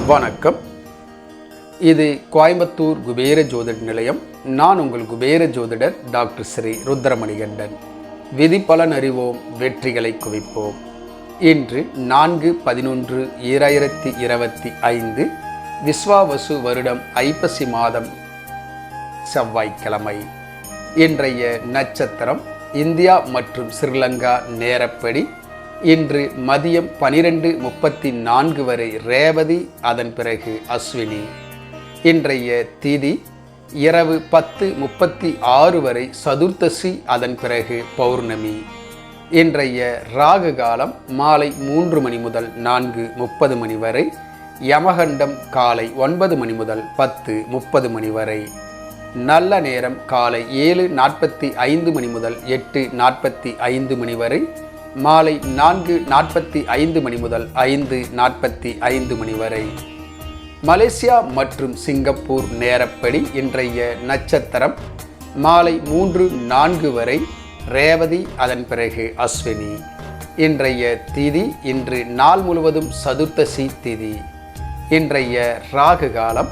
வணக்கம். இது கோயம்புத்தூர் குபேர ஜோதிட நிலையம். நான் உங்கள் குபேர ஜோதிடர் டாக்டர் ஸ்ரீ ருத்ரமணிகண்டன். விதி பலன் அறிவோம், வெற்றிகளை குவிப்போம். இன்று 4/11/2025 விஸ்வாவசு வருடம் ஐப்பசி மாதம் செவ்வாய்க்கிழமை. இன்றைய நட்சத்திரம் இந்தியா மற்றும் ஸ்ரீலங்கா நேரப்படி இன்று மதியம் 12:34 வரை ரேவதி, அதன் பிறகு அஸ்வினி. இன்றைய திதி இரவு 10:36 வரை சதுர்த்தசி, அதன் பிறகு பௌர்ணமி. இன்றைய ராகு காலம் மாலை 3 மணி முதல் 4:30 மணி வரை. யமகண்டம் காலை 9 மணி முதல் 10:30 மணி வரை. நல்ல நேரம் காலை 7:45 மணி முதல் 8:45 மணி வரை. மாலை 4:45 மணி முதல் 5:45 மணி வரை. மலேசியா மற்றும் சிங்கப்பூர் நேரப்படி இன்றைய நட்சத்திரம் மாலை 3:04 வரை ரேவதி, அதன் பிறகு அஸ்வினி. இன்றைய திதி இன்று நாள் முழுவதும் சதுர்த்தசி திதி. இன்றைய ராகு காலம்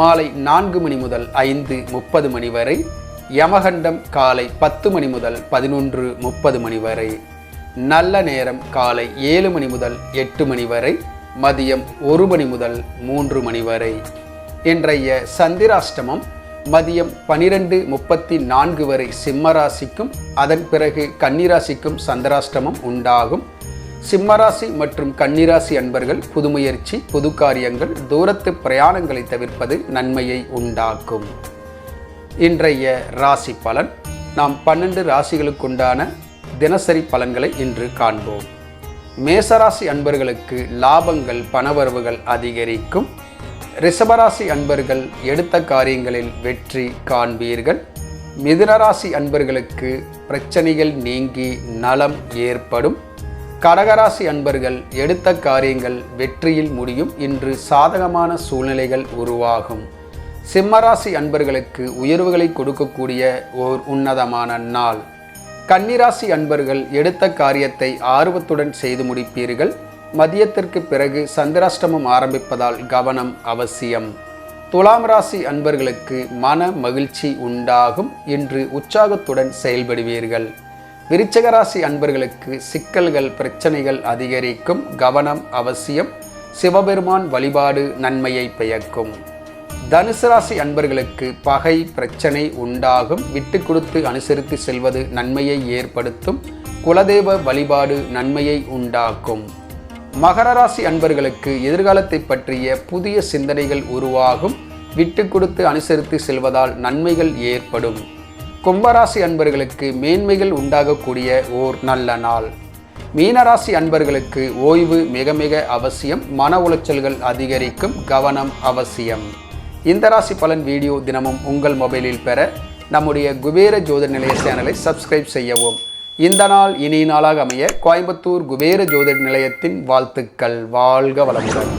மாலை 4 மணி முதல் 5:30 மணி வரை. யமகண்டம் காலை 10 மணி முதல் 11:30 மணி வரை. நல்ல நேரம் காலை 7 மணி முதல் 8 மணி வரை. மதியம் 1 மணி முதல் 3 மணி வரை. இன்றைய சந்திராஷ்டமம் மதியம் 12:34 வரை சிம்மராசிக்கும், அதன் பிறகு கன்னிராசிக்கும் சந்திராஷ்டமம் உண்டாகும். சிம்மராசி மற்றும் கன்னிராசி அன்பர்கள் புதுமுயற்சி, புது காரியங்கள், தூரத்து பிரயாணங்களை தவிர்ப்பது நன்மையை உண்டாக்கும். இன்றைய ராசி பலன். நாம் 12 ராசிகளுக்குண்டான தினசரி பலன்களை இன்று காண்போம். மேசராசி அன்பர்களுக்கு லாபங்கள், பணவரவுகள் அதிகரிக்கும். ரிஷபராசி அன்பர்கள் எடுத்த காரியங்களில் வெற்றி காண்பீர்கள். மிதுனராசி அன்பர்களுக்கு பிரச்சனைகள் நீங்கி நலம் ஏற்படும். கடகராசி அன்பர்கள் எடுத்த காரியங்கள் வெற்றியில் முடியும். இன்று சாதகமான சூழ்நிலைகள் உருவாகும். சிம்மராசி அன்பர்களுக்கு உயர்வுகளை கொடுக்கக்கூடிய ஓர் உன்னதமான நாள். கன்னிராசி அன்பர்கள் எடுத்த காரியத்தை ஆர்வத்துடன் செய்து முடிப்பீர்கள். மதியத்திற்கு பிறகு சந்திராஷ்டமம் ஆரம்பிப்பதால் கவனம் அவசியம். துலாம் ராசி அன்பர்களுக்கு மன மகிழ்ச்சி உண்டாகும். இன்று உற்சாகத்துடன் செயல்படுவீர்கள். விருச்சிக ராசி அன்பர்களுக்கு சிக்கல்கள், பிரச்சனைகள் அதிகரிக்கும். கவனம் அவசியம். சிவபெருமான் வழிபாடு நன்மையை பயக்கும். தனுசு ராசி அன்பர்களுக்கு பகை, பிரச்சனை உண்டாகும். விட்டு கொடுத்து அனுசரித்து செல்வது நன்மையை ஏற்படுத்தும். குலதெய்வ வழிபாடு நன்மையை உண்டாக்கும். மகர ராசி அன்பர்களுக்கு எதிர்காலத்தை பற்றிய புதிய சிந்தனைகள் உருவாகும். விட்டு கொடுத்து அனுசரித்து செல்வதால் நன்மைகள் ஏற்படும். கும்பராசி அன்பர்களுக்கு மேன்மைகள் உண்டாகக்கூடிய ஓர் நல்ல நாள். மீனராசி அன்பர்களுக்கு ஓய்வு மிக மிக அவசியம். மன உளைச்சல்கள் அதிகரிக்கும். கவனம் அவசியம். இந்த ராசி பலன் வீடியோ தினமும் உங்கள் மொபைலில் பெற நம்முடைய குபேர ஜோதிட நிலைய சேனலை சப்ஸ்கிரைப் செய்யவும். இந்த நாள் இனிய நாளாக அமைய கோயம்புத்தூர் குபேர ஜோதிட நிலையத்தின் வாழ்த்துக்கள். வாழ்க வளமுடன்.